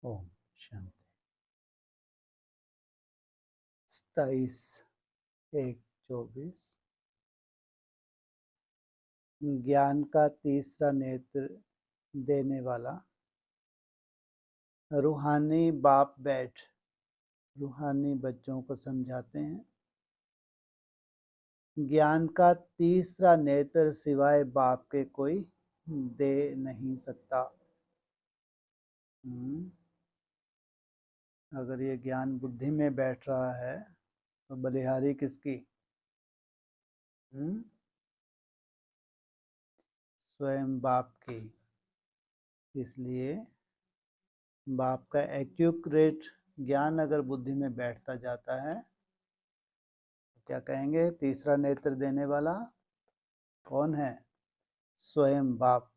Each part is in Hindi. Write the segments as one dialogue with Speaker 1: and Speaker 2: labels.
Speaker 1: ओम शांति। 27/1/24 ज्ञान का तीसरा नेत्र देने वाला रूहानी बाप बैठ रूहानी बच्चों को समझाते हैं। ज्ञान का तीसरा नेत्र सिवाय बाप के कोई दे नहीं सकता। अगर ये ज्ञान बुद्धि में बैठ रहा है तो बलिहारी किसकी? स्वयं बाप की। इसलिए बाप का एक्यूरेट ज्ञान अगर बुद्धि में बैठता जाता है तो क्या कहेंगे? तीसरा नेत्र देने वाला कौन है? स्वयं बाप।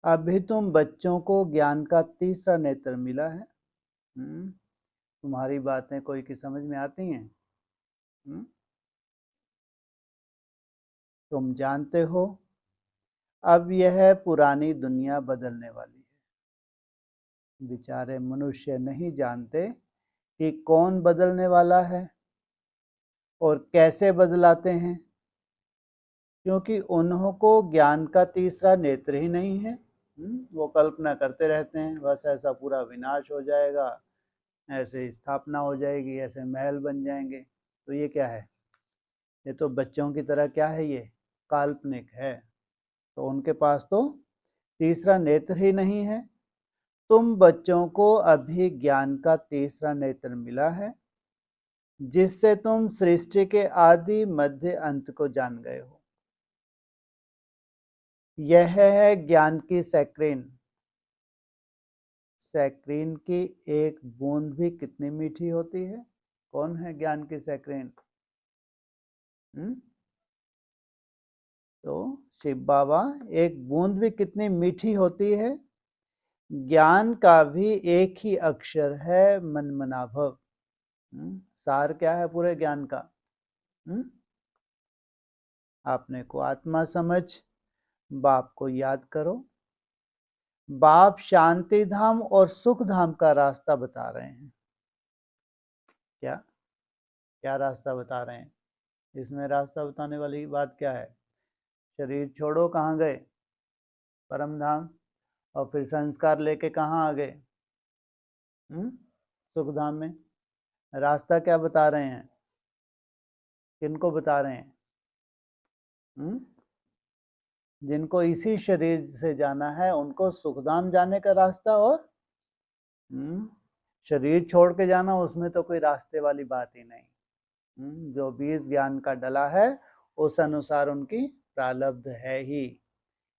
Speaker 1: अभी तुम बच्चों को ज्ञान का तीसरा नेत्र मिला है। तुम्हारी बातें कोई की समझ में आती हैं? तुम जानते हो अब यह पुरानी दुनिया बदलने वाली है। बेचारे मनुष्य नहीं जानते कि कौन बदलने वाला है और कैसे बदलाते हैं, क्योंकि उन्हों को ज्ञान का तीसरा नेत्र ही नहीं है। वो कल्पना करते रहते हैं बस ऐसा पूरा विनाश हो जाएगा, ऐसे स्थापना हो जाएगी, ऐसे महल बन जाएंगे। तो ये क्या है? ये तो बच्चों की तरह क्या है? ये काल्पनिक है। तो उनके पास तो तीसरा नेत्र ही नहीं है। तुम बच्चों को अभी ज्ञान का तीसरा नेत्र मिला है, जिससे तुम सृष्टि के आदि मध्य अंत को जान गए हो। यह है ज्ञान की सैक्रीन। सैक्रीन की एक बूंद भी कितनी मीठी होती है? कौन है ज्ञान की सैक्रीन? तो शिव बाबा, एक बूंद भी कितनी मीठी होती है। ज्ञान का भी एक ही अक्षर है, मनमनाभव। सार क्या है पूरे ज्ञान का? आपने को आत्मा समझ, बाप को याद करो। बाप शांति धाम और सुख धाम का रास्ता बता रहे हैं। क्या क्या रास्ता बता रहे हैं? इसमें रास्ता बताने वाली बात क्या है? शरीर छोड़ो, कहाँ गए? परम धाम। और फिर संस्कार लेके कहाँ आ गए? सुख धाम में। रास्ता क्या बता रहे हैं? किनको बता रहे हैं? जिनको इसी शरीर से जाना है उनको सुखधाम जाने का रास्ता, और शरीर छोड़ के जाना, उसमें तो कोई रास्ते वाली बात ही नहीं। जो बीज ज्ञान का डला है उस अनुसार उनकी प्रारब्ध है ही।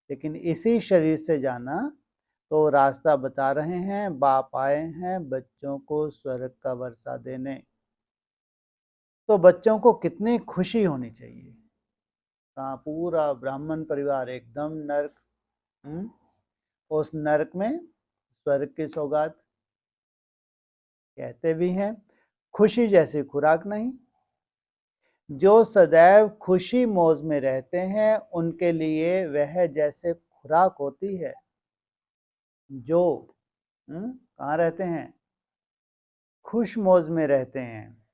Speaker 1: लेकिन इसी शरीर से जाना तो रास्ता बता रहे हैं। बाप आए हैं बच्चों को स्वर्ग का वर्षा देने। तो बच्चों को कितनी खुशी होनी चाहिए। कहाँ पूरा ब्राह्मण परिवार एकदम नर्क, उस नर्क में स्वर्ग की सौगात। कहते भी हैं खुशी जैसी खुराक नहीं। जो सदैव खुशी मौज में रहते हैं उनके लिए वह जैसे खुराक होती है। जो कहाँ रहते हैं? खुश मौज में रहते हैं।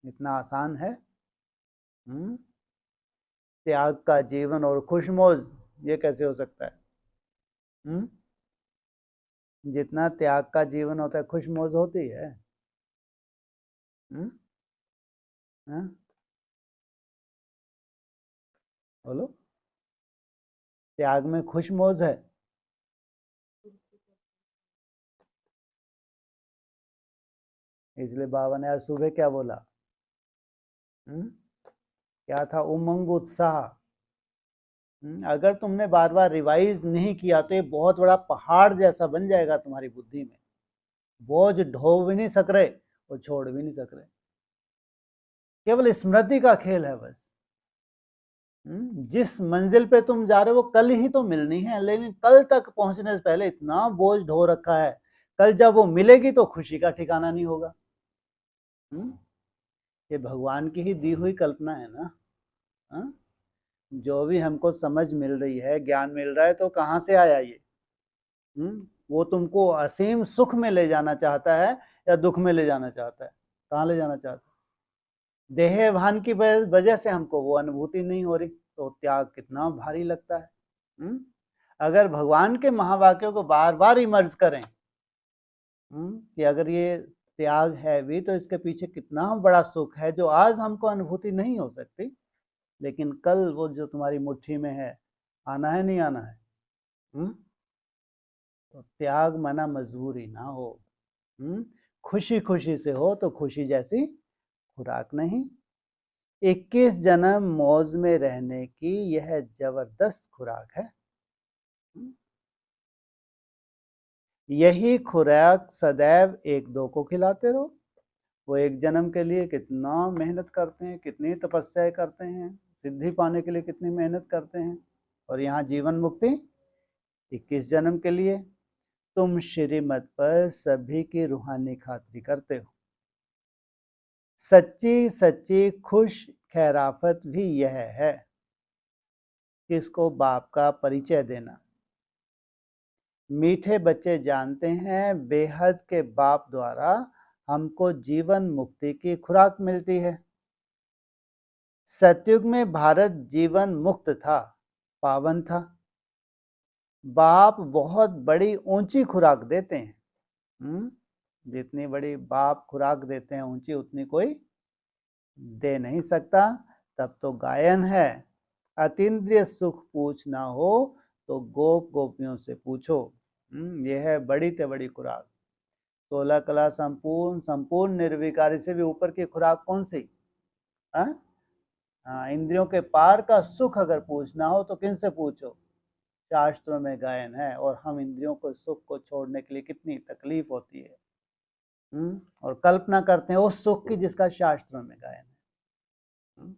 Speaker 1: इतना आसान है? त्याग का जीवन और खुश मौज, ये कैसे हो सकता है? जितना त्याग का जीवन होता है खुश मौज होती है? बोलो, त्याग में खुश मौज है? इसलिए बाबा ने आज सुबह क्या बोला? क्या था? उमंग उत्साह। अगर तुमने बार बार रिवाइज नहीं किया तो ये बहुत बड़ा पहाड़ जैसा बन जाएगा तुम्हारी बुद्धि में। बोझ ढो भी नहीं सक रहे और छोड़ भी नहीं सक रहे। केवल स्मृति का खेल है बस। जिस मंजिल पे तुम जा रहे हो वो कल ही तो मिलनी है, लेकिन कल तक पहुंचने से पहले इतना बोझ ढो रखा है। कल जब वो मिलेगी तो खुशी का ठिकाना नहीं होगा। ये भगवान की ही दी हुई कल्पना है ना। जो भी हमको समझ मिल रही है, ज्ञान मिल रहा है, तो कहाँ से आया ये? वो तुमको असीम सुख में ले जाना चाहता है या दुख में ले जाना चाहता है? कहाँ ले जाना चाहता है? देह भान की वजह से हमको वो अनुभूति नहीं हो रही, तो त्याग कितना भारी लगता है। अगर भगवान के महावाक्यों को बार बार इमर्ज करें कि अगर ये त्याग है भी तो इसके पीछे कितना बड़ा सुख है जो आज हमको अनुभूति नहीं हो सकती, लेकिन कल वो जो तुम्हारी मुट्ठी में है, आना है नहीं आना है। तो त्याग माना मजबूरी ना हो, खुशी खुशी से हो तो खुशी जैसी खुराक नहीं। 21 जन्म मौज में रहने की यह जबरदस्त खुराक है। यही खुराक सदैव एक दो को खिलाते रहो। वो एक जन्म के लिए कितना मेहनत करते हैं, कितनी तपस्या करते हैं, सिद्धि पाने के लिए कितनी मेहनत करते हैं, और यहाँ जीवन मुक्ति 21 जन्म के लिए। तुम श्रीमत पर सभी की रूहानी खातिरी करते हो। सच्ची सच्ची खुश खैराफत भी यह है किसको बाप का परिचय देना। मीठे बच्चे जानते हैं बेहद के बाप द्वारा हमको जीवन मुक्ति की खुराक मिलती है। सतयुग में भारत जीवन मुक्त था, पावन था। बाप बहुत बड़ी ऊंची खुराक देते हैं। जितनी बड़ी बाप खुराक देते हैं ऊंची, उतनी कोई दे नहीं सकता। तब तो गायन है, अतीन्द्रिय सुख पूछना हो तो गोप गोपियों से पूछो। यह है बड़ी ते बड़ी खुराक। 16 कला संपूर्ण निर्विकारी से भी ऊपर की खुराक कौन सी? इंद्रियों के पार का सुख अगर पूछना हो तो किन से पूछो? शास्त्रों में गायन है, और हम इंद्रियों को सुख को छोड़ने के लिए कितनी तकलीफ होती है, और कल्पना करते हैं उस सुख की जिसका शास्त्रों में गायन है।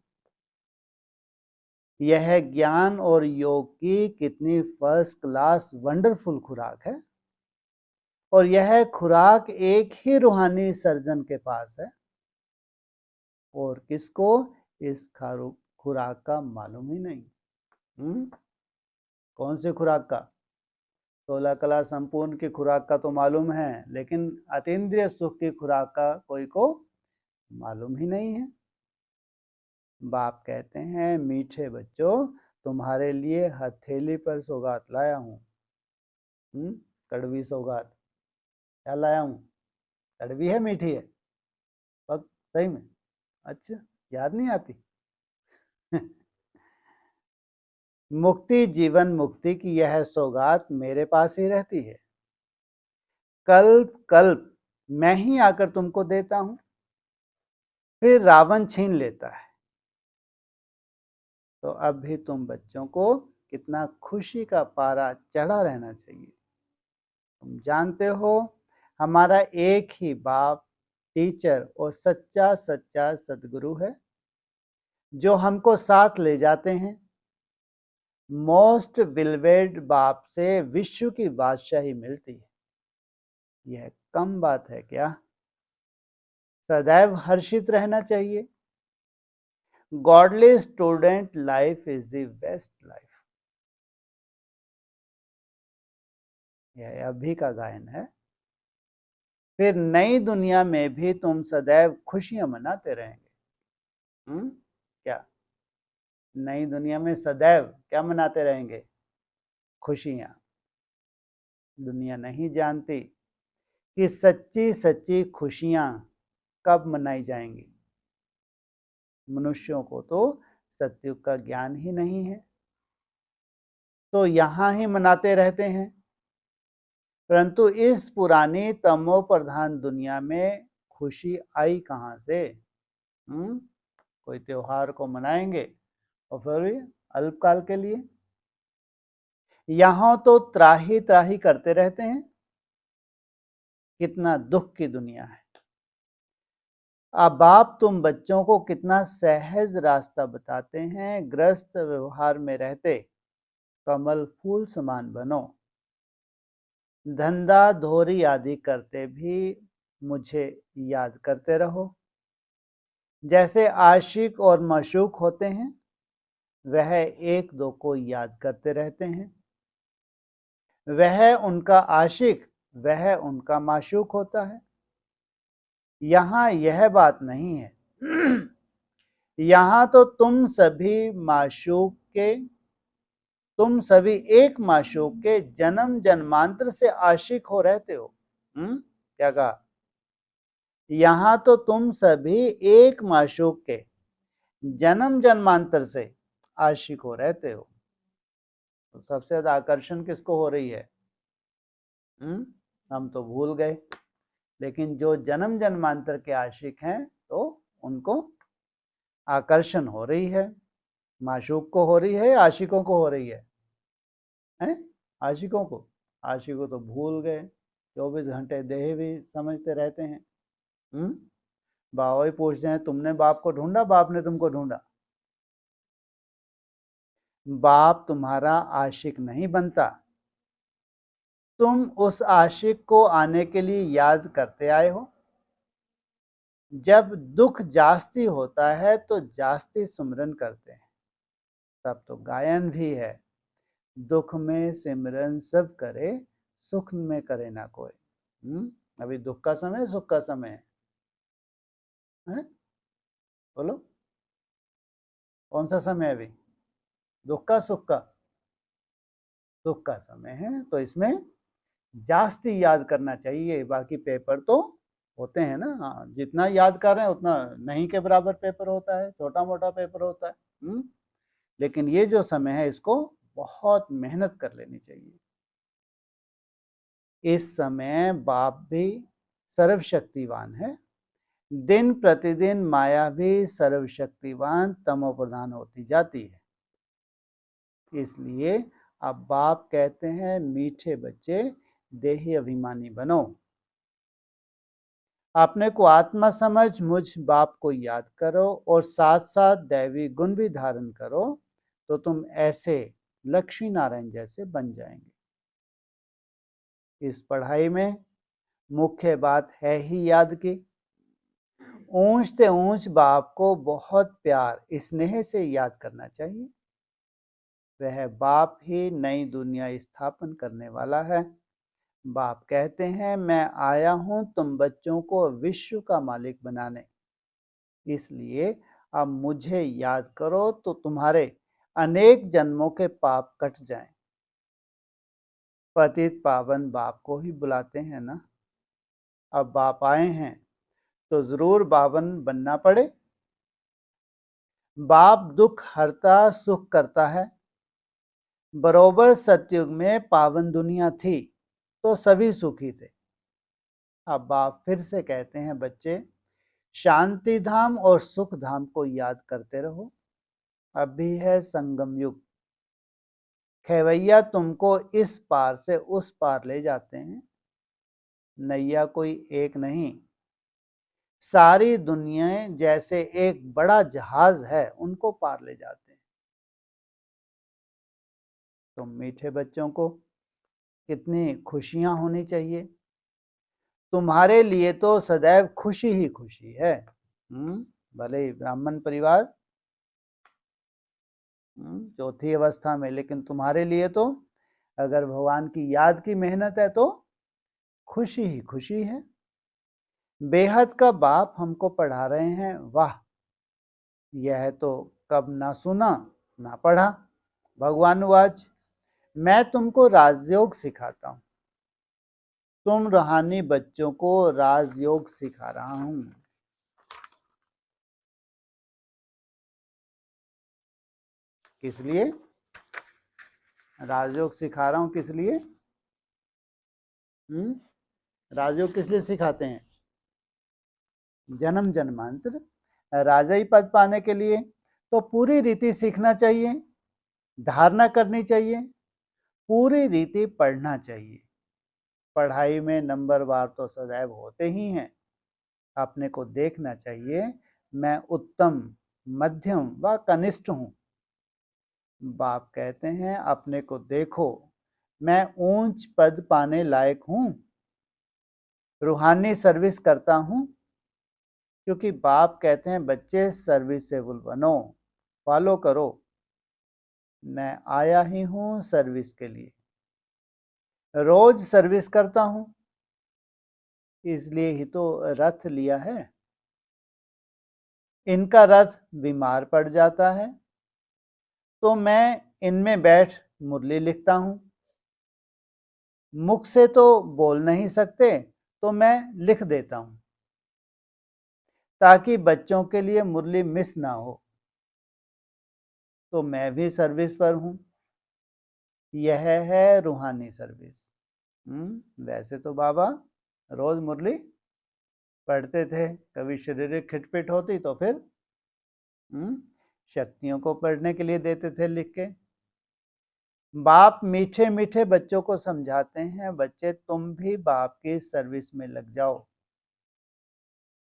Speaker 1: यह ज्ञान और योग की कितनी फर्स्ट क्लास वंडरफुल खुराक है, और यह खुराक एक ही रूहानी सर्जन के पास है, और किसको इस खुराक का मालूम ही नहीं। कौन सी खुराक का? 16 कला संपूर्ण की खुराक का तो मालूम है, लेकिन अतीन्द्रिय सुख की खुराक का कोई को मालूम ही नहीं है। बाप कहते हैं मीठे बच्चों, तुम्हारे लिए हथेली पर सौगात लाया हूँ। कड़वी सौगात। क्या लाया हूँ? कड़वी है मीठी है? पक सही में? अच्छा, याद नहीं आती? मुक्ति जीवन मुक्ति की यह सौगात मेरे पास ही रहती है। कल्प कल्प मैं ही आकर तुमको देता हूं, फिर रावण छीन लेता है। तो अब भी तुम बच्चों को कितना खुशी का पारा चढ़ा रहना चाहिए। तुम जानते हो हमारा एक ही बाप टीचर और सच्चा सच्चा सदगुरु है जो हमको साथ ले जाते हैं। मोस्ट बिलवेड बाप से विश्व की बादशाही मिलती है। यह कम बात है क्या? सदैव हर्षित रहना चाहिए। Godly student life is the best life. यह अभी का गायन है। फिर नई दुनिया में भी तुम सदैव खुशियां मनाते रहेंगे। क्या नई दुनिया में सदैव क्या मनाते रहेंगे? खुशियां। दुनिया नहीं जानती कि सच्ची सच्ची खुशियां कब मनाई जाएंगी। मनुष्यों को तो सतयुग का ज्ञान ही नहीं है, तो यहां ही मनाते रहते हैं। परंतु इस पुरानी तमो प्रधान दुनिया में खुशी आई कहां से? कोई त्योहार को मनाएंगे और फिर अल्पकाल के लिए। यहां तो त्राही त्राही करते रहते हैं। कितना दुख की दुनिया है। अब बाप तुम बच्चों को कितना सहज रास्ता बताते हैं। ग्रस्त व्यवहार में रहते कमल फूल समान बनो। धंधा धोरी आदि करते भी मुझे याद करते रहो। जैसे आशिक और माशूक होते हैं, वह एक दो को याद करते रहते हैं। वह उनका आशिक, वह उनका माशूक होता है। यहाँ यह बात नहीं है। यहाँ तो तुम सभी एक माशूक के जन्म जन्मांतर से आशिक हो रहते हो। क्या कहा? यहाँ तो तुम सभी एक माशूक के जन्म जन्मांतर से आशिक हो रहते हो। तो सबसे ज्यादा आकर्षण किसको हो रही है? हम तो भूल गए, लेकिन जो जन्म जन्मांतर के आशिक हैं तो उनको आकर्षण हो रही है। माशूक को हो रही है, आशिकों को हो रही है? आशिकों को। आशिकों तो भूल गए, 24 घंटे देह भी समझते रहते हैं। बाबा ही पूछते हैं, तुमने बाप को ढूंढा, बाप ने तुमको ढूंढा? बाप तुम्हारा आशिक नहीं बनता, तुम उस आशिक को आने के लिए याद करते आए हो। जब दुख जास्ती होता है तो जास्ती सुमरन करते हैं, तब तो गायन भी है, दुख में सिमरन सब करे, सुख में करे ना कोई। अभी दुख का समय, सुख का समय है? बोलो, कौन सा समय है अभी? दुख का, सुख का? सुख का समय है, तो इसमें जास्ती याद करना चाहिए। बाकी पेपर तो होते हैं ना, हाँ, जितना याद कर रहे हैं उतना नहीं के बराबर पेपर होता है, छोटा मोटा पेपर होता है। लेकिन ये जो समय है इसको बहुत मेहनत कर लेनी चाहिए। इस समय बाप भी सर्वशक्तिवान है, दिन प्रतिदिन माया भी सर्वशक्तिवान तमो प्रधान होती जाती है। इसलिए अब बाप कहते हैं, मीठे बच्चे देही अभिमानी बनो, अपने को आत्मा समझ मुझ बाप को याद करो और साथ साथ दैवी गुण भी धारण करो, तो तुम ऐसे लक्ष्मी नारायण जैसे बन जाएंगे। इस पढ़ाई में मुख्य बात है ही याद की। ऊंचते ऊंच बाप को बहुत प्यार स्नेह से याद करना चाहिए। वह बाप ही नई दुनिया स्थापन करने वाला है। बाप कहते हैं, मैं आया हूं तुम बच्चों को विश्व का मालिक बनाने, इसलिए अब मुझे याद करो तो तुम्हारे अनेक जन्मों के पाप कट जाएं। पतित पावन बाप को ही बुलाते हैं ना। अब बाप आए हैं तो जरूर पावन बनना पड़े। बाप दुख हरता, सुख करता है। बरोबर सतयुग में पावन दुनिया थी तो सभी सुखी थे। अब बाप फिर से कहते हैं, बच्चे शांति धाम और सुख धाम को याद करते रहो। अब भी है संगम युग, खेवैया तुमको इस पार से उस पार ले जाते हैं। नैया कोई एक नहीं, सारी दुनियाएं जैसे एक बड़ा जहाज है, उनको पार ले जाते हैं। तो मीठे बच्चों को कितनी खुशियां होनी चाहिए। तुम्हारे लिए तो सदैव खुशी ही खुशी है। भले ही ब्राह्मण परिवार, चौथी अवस्था में, लेकिन तुम्हारे लिए तो अगर भगवान की याद की मेहनत है तो खुशी ही खुशी है। बेहद का बाप हमको पढ़ा रहे हैं, वाह, यह तो कब ना सुना ना पढ़ा। भगवान वाच, मैं तुमको राजयोग सिखाता हूं, तुम रूहानी बच्चों को राजयोग सिखा रहा हूं। किस लिए राजयोग सिखा रहा हूं? किस लिए? राजयोग किस लिए सिखाते हैं? जन्म जन्मांतर राजाई पद पाने के लिए। तो पूरी रीति सीखना चाहिए, धारणा करनी चाहिए, पूरी रीति पढ़ना चाहिए। पढ़ाई में नंबर वार तो सदैव होते ही हैं। अपने को देखना चाहिए, मैं उत्तम, मध्यम व कनिष्ठ हूं। बाप कहते हैं, अपने को देखो, मैं ऊंच पद पाने लायक हूं, रूहानी सर्विस करता हूं। क्योंकि बाप कहते हैं, बच्चे सर्विसेबल बनो, फॉलो करो। मैं आया ही हूं सर्विस के लिए। रोज सर्विस करता हूं, इसलिए ही तो रथ लिया है। इनका रथ बीमार पड़ जाता है तो मैं इनमें बैठ मुरली लिखता हूं। मुख से तो बोल नहीं सकते तो मैं लिख देता हूं, ताकि बच्चों के लिए मुरली मिस ना हो। तो मैं भी सर्विस पर हूं। यह है रूहानी सर्विस। वैसे तो बाबा रोज मुरली पढ़ते थे, कभी शारीरिक खिटपिट होती तो फिर शक्तियों को पढ़ने के लिए देते थे लिख के। बाप मीठे मीठे बच्चों को समझाते हैं, बच्चे तुम भी बाप की सर्विस में लग जाओ,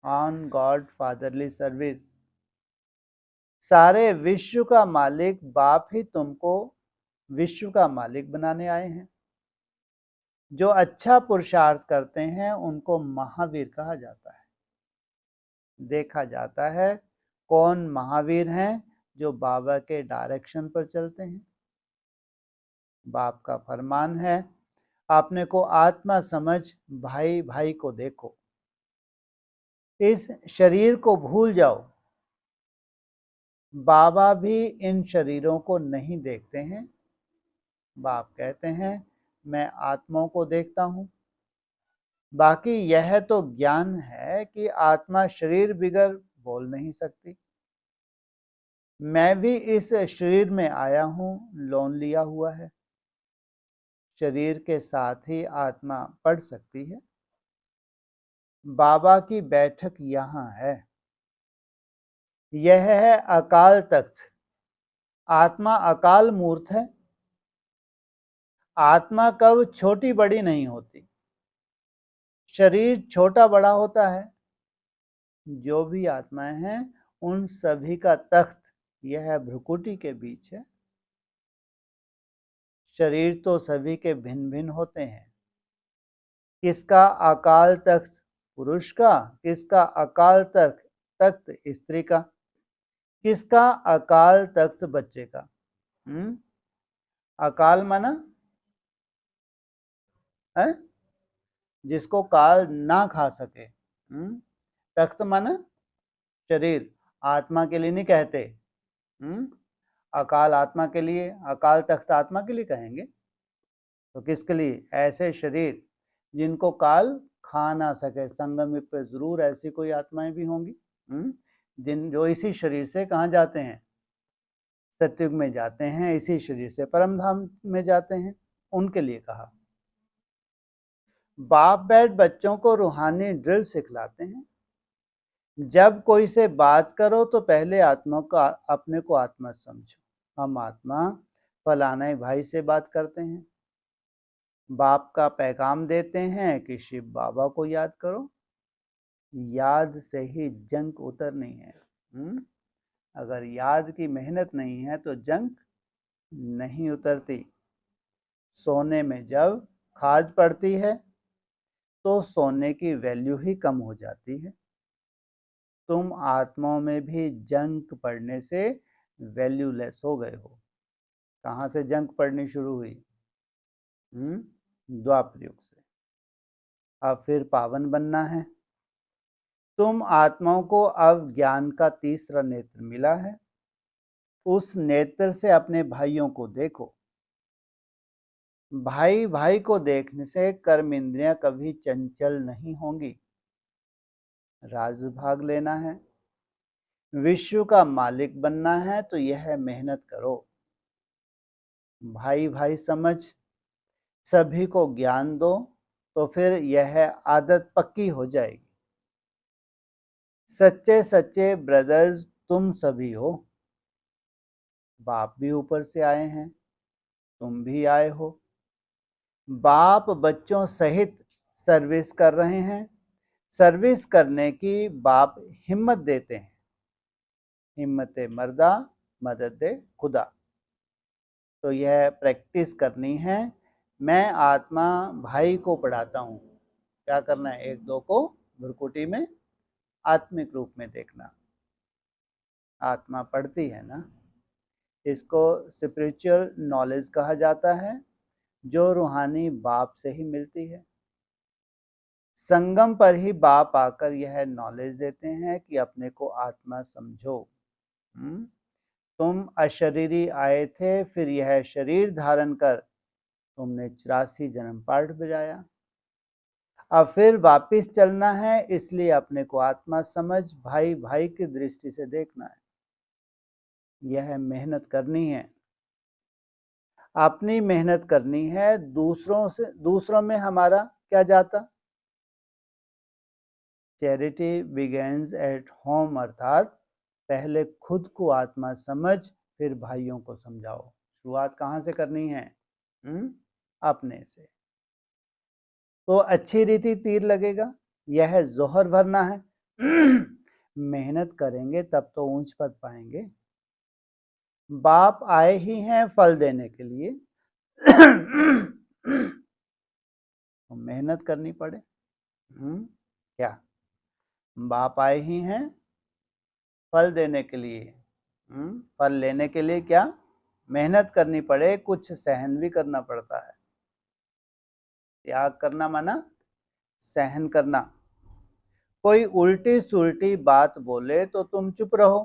Speaker 1: ऑन गॉड फादरली सर्विस। सारे विश्व का मालिक बाप ही तुमको विश्व का मालिक बनाने आए हैं। जो अच्छा पुरुषार्थ करते हैं उनको महावीर कहा जाता है। देखा जाता है कौन महावीर हैं, जो बाबा के डायरेक्शन पर चलते हैं। बाप का फरमान है, आपने को आत्मा समझ भाई भाई को देखो, इस शरीर को भूल जाओ। बाबा भी इन शरीरों को नहीं देखते हैं। बाप कहते हैं मैं आत्माओं को देखता हूँ। बाकी यह तो ज्ञान है कि आत्मा शरीर बिगर बोल नहीं सकती। मैं भी इस शरीर में आया हूँ, लोन लिया हुआ है। शरीर के साथ ही आत्मा पढ़ सकती है। बाबा की बैठक यहाँ है। यह है अकाल तख्त। आत्मा अकाल मूर्त है। आत्मा कब छोटी बड़ी नहीं होती। शरीर छोटा बड़ा होता है। जो भी आत्माएं हैं उन सभी का तख्त यह भ्रुकुटी के बीच है। शरीर तो सभी के भिन्न भिन्न होते हैं। किसका अकाल तख्त पुरुष का, किसका अकाल तख्त स्त्री का, किसका अकाल तख्त बच्चे का। अकाल माना है जिसको काल ना खा सके। तख्त माना शरीर, आत्मा के लिए नहीं कहते। अकाल आत्मा के लिए, अकाल तख्त आत्मा के लिए कहेंगे तो किसके लिए? ऐसे शरीर जिनको काल खा ना सके। संगम युग पे जरूर ऐसी कोई आत्माएं भी होंगी जिन जो इसी शरीर से कहाँ जाते हैं, सत्युग में जाते हैं, इसी शरीर से परम धाम में जाते हैं। उनके लिए कहा। बाप बैठ बच्चों को रूहानी ड्रिल सिखलाते हैं। जब कोई से बात करो तो पहले आत्मा का अपने को आत्मा समझो। हम आत्मा फलाने भाई से बात करते हैं। बाप का पैगाम देते हैं कि शिव बाबा को याद करो। याद से ही जंक उतरनी है। अगर याद की मेहनत नहीं है तो जंक नहीं उतरती। सोने में जब खाद पड़ती है तो सोने की वैल्यू ही कम हो जाती है। तुम आत्माओं में भी जंक पड़ने से वैल्यूलेस हो गए हो। कहाँ से जंक पड़नी शुरू हुई? द्वापर युग से। अब फिर पावन बनना है। तुम आत्माओं को अब ज्ञान का तीसरा नेत्र मिला है। उस नेत्र से अपने भाइयों को देखो। भाई भाई को देखने से कर्म इंद्रियां कभी चंचल नहीं होंगी। राज भाग लेना है, विश्व का मालिक बनना है तो यह मेहनत करो। भाई भाई समझ सभी को ज्ञान दो तो फिर यह आदत पक्की हो जाएगी। सच्चे सच्चे ब्रदर्स तुम सभी हो। बाप भी ऊपर से आए हैं, तुम भी आए हो। बाप बच्चों सहित सर्विस कर रहे हैं। सर्विस करने की बाप हिम्मत देते हैं। हिम्मत मर्दा मदद खुदा। तो यह प्रैक्टिस करनी है। मैं आत्मा भाई को पढ़ाता हूँ। क्या करना है? एक दो को भ्रुकुटी में आत्मिक रूप में देखना। आत्मा पढ़ती है ना, इसको स्पिरिचुअल नॉलेज कहा जाता है। जो रूहानी बाप से ही मिलती है। संगम पर ही बाप आकर यह नॉलेज देते हैं कि अपने को आत्मा समझो। तुम अशरीरी आए थे, फिर यह शरीर धारण कर तुमने 84 जन्म पाठ बजाया। अब फिर वापिस चलना है, इसलिए अपने को आत्मा समझ भाई भाई की दृष्टि से देखना है। यह मेहनत करनी है, अपनी मेहनत करनी है। दूसरों में हमारा क्या जाता? चैरिटी बिगेन्स एट होम, अर्थात पहले खुद को आत्मा समझ फिर भाइयों को समझाओ। शुरुआत कहाँ से करनी है? अपने से। तो अच्छी रीति तीर लगेगा। यह जोहर भरना है। मेहनत करेंगे तब तो ऊंच पद पाएंगे। बाप आए ही हैं फल देने के लिए। तो मेहनत करनी पड़े। क्या बाप आए ही हैं फल देने के लिए? फल लेने के लिए क्या मेहनत करनी पड़े, कुछ सहन भी करना पड़ता है। त्याग करना माना सहन करना। कोई उल्टी सुल्टी बात बोले तो तुम चुप रहो।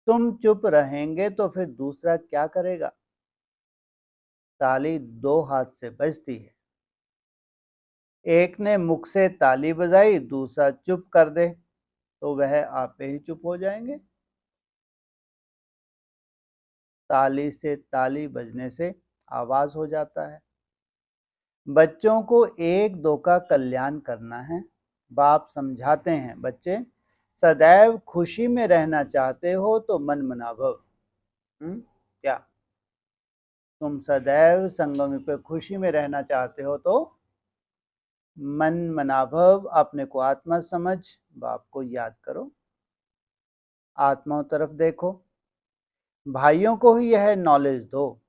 Speaker 1: तुम चुप रहेंगे तो फिर दूसरा क्या करेगा? ताली दो हाथ से बजती है। एक ने मुख से ताली बजाई, दूसरा चुप कर दे तो वह आपे ही चुप हो जाएंगे। ताली से ताली बजने से आवाज हो जाता है। बच्चों को एक दो का कल्याण करना है। बाप समझाते हैं, बच्चे सदैव खुशी में रहना चाहते हो तो मन मनाभव। क्या तुम सदैव संगम पे खुशी में रहना चाहते हो तो मन मनाभव, अपने को आत्मा समझ बाप को याद करो। आत्माओं तरफ देखो, भाइयों को ही यह नॉलेज दो।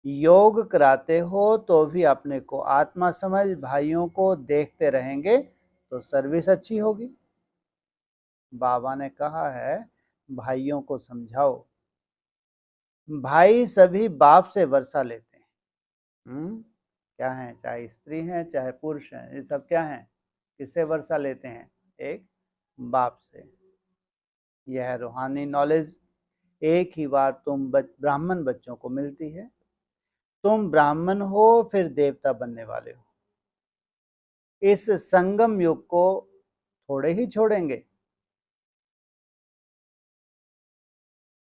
Speaker 1: योग कराते हो तो भी अपने को आत्मा समझ भाइयों को देखते रहेंगे तो सर्विस अच्छी होगी। बाबा ने कहा है भाइयों को समझाओ। भाई सभी बाप से वर्षा लेते हैं। क्या हैं? चाहे स्त्री हैं चाहे पुरुष हैं, ये सब क्या हैं? किससे वर्षा लेते हैं? एक बाप से। यह रूहानी नॉलेज एक ही बार तुम ब्राह्मण बच्चों को मिलती है। तुम ब्राह्मण हो फिर देवता बनने वाले हो। इस संगम युग को थोड़े ही छोड़ेंगे,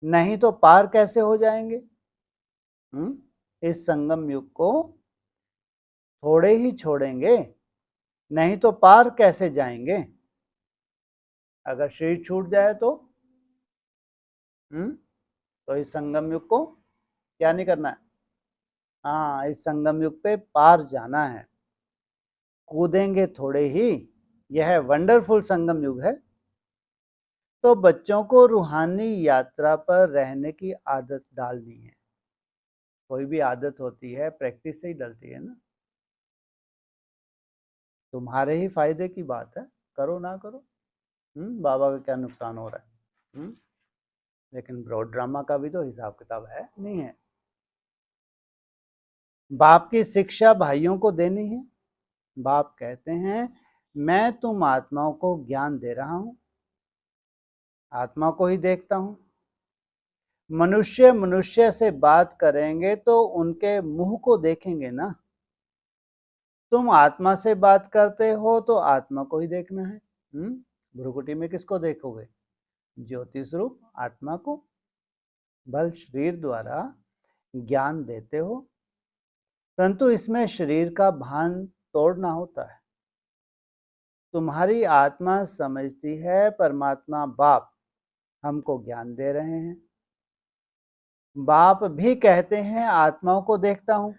Speaker 1: नहीं तो पार कैसे हो जाएंगे? इस संगम युग को थोड़े ही छोड़ेंगे, नहीं तो पार कैसे जाएंगे? अगर शरीर छूट जाए तो इस संगम युग को क्या नहीं करना है? हाँ, इस संगम युग पे पार जाना है। कूदेंगे थोड़े ही। यह वंडरफुल संगम युग है। तो बच्चों को रूहानी यात्रा पर रहने की आदत डालनी है। कोई भी आदत होती है प्रैक्टिस से ही डलती है ना। तुम्हारे ही फायदे की बात है, करो ना करो। बाबा का क्या नुकसान हो रहा है? लेकिन ब्रॉड ड्रामा का भी तो हिसाब किताब है, नहीं है? बाप की शिक्षा भाइयों को देनी है। बाप कहते हैं मैं तुम आत्माओं को ज्ञान दे रहा हूं, आत्मा को ही देखता हूं। मनुष्य मनुष्य से बात करेंगे तो उनके मुंह को देखेंगे ना। तुम आत्मा से बात करते हो तो आत्मा को ही देखना है। भ्रुकुटी में किसको देखोगे? ज्योति स्वरूप आत्मा को। बल शरीर द्वारा ज्ञान देते हो, परंतु इसमें शरीर का भान तोड़ना होता है। तुम्हारी आत्मा समझती है परमात्मा बाप हमको ज्ञान दे रहे हैं। बाप भी कहते हैं आत्माओं को देखता हूं।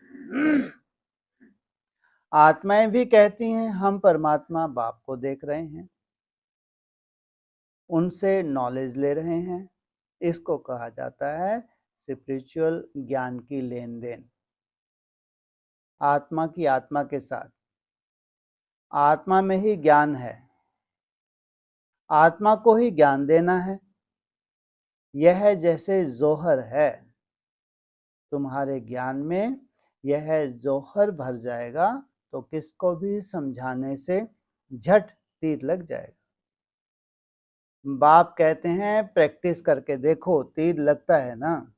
Speaker 1: आत्माएं भी कहती हैं हम परमात्मा बाप को देख रहे हैं, उनसे नॉलेज ले रहे हैं। इसको कहा जाता है स्पिरिचुअल ज्ञान की लेन देन। आत्मा की आत्मा के साथ। आत्मा में ही ज्ञान है, आत्मा को ही ज्ञान देना है। यह जैसे जोहर है, तुम्हारे ज्ञान में यह जौहर भर जाएगा तो किसको भी समझाने से झट तीर लग जाएगा। बाप कहते हैं प्रैक्टिस करके देखो, तीर लगता है ना।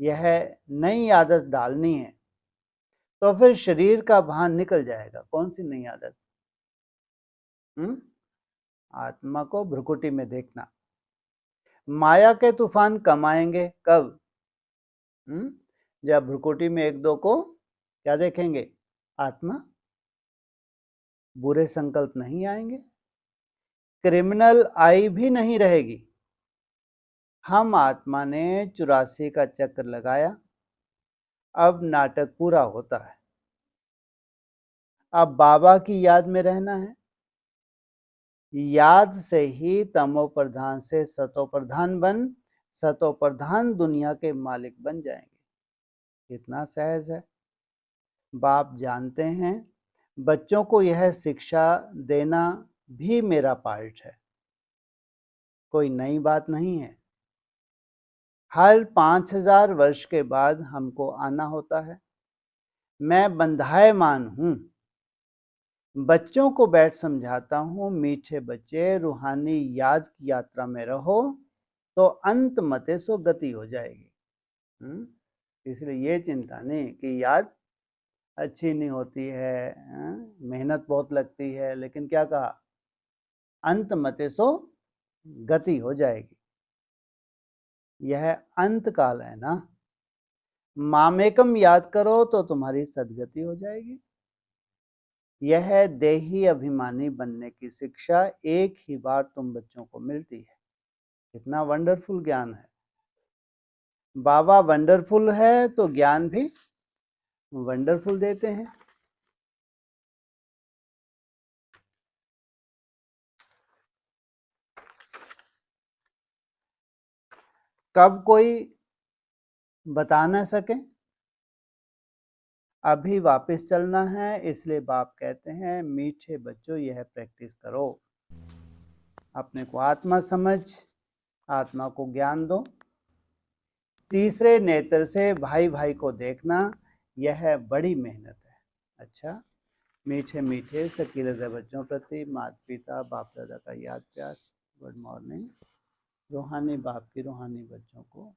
Speaker 1: यह नई आदत डालनी है तो फिर शरीर का भान निकल जाएगा। कौन सी नई आदत? आत्मा को भ्रुकुटी में देखना। माया के तूफान कम आएंगे कब? जब भ्रुकुटी में एक दो को क्या देखेंगे? आत्मा। बुरे संकल्प नहीं आएंगे, क्रिमिनल आई भी नहीं रहेगी। हम आत्मा ने 84 का चक्र लगाया, अब नाटक पूरा होता है। अब बाबा की याद में रहना है। याद से ही तमो प्रधान से सतो प्रधान बन सतो प्रधान दुनिया के मालिक बन जाएंगे। कितना सहज है। बाप जानते हैं बच्चों को यह शिक्षा देना भी मेरा पार्ट है, कोई नई बात नहीं है। हर 5000 वर्ष के बाद हमको आना होता है। मैं बंधायमान हूं, बच्चों को बैठ समझाता हूं, मीठे बच्चे रूहानी याद की यात्रा में रहो तो अंत मते सो गति हो जाएगी। इसलिए ये चिंता नहीं कि याद अच्छी नहीं होती है, मेहनत बहुत लगती है, लेकिन क्या कहा? अंत मते सो गति हो जाएगी। यह अंत काल है ना। मामेकम याद करो तो तुम्हारी सदगति हो जाएगी। यह देही अभिमानी बनने की शिक्षा एक ही बार तुम बच्चों को मिलती है। कितना वंडरफुल ज्ञान है। बाबा वंडरफुल है तो ज्ञान भी वंडरफुल देते हैं। कब कोई बता ना सके, अभी वापस चलना है। इसलिए बाप कहते हैं मीठे बच्चों यह प्रैक्टिस करो, अपने को आत्मा समझ, आत्मा को ज्ञान दो। तीसरे नेत्र से भाई भाई को देखना, यह बड़ी मेहनत है। अच्छा, मीठे मीठे सकीले बच्चों प्रति माता पिता बाप दादा का याद प्यार। Good morning. रूहानी बाप की रूहानी बच्चों को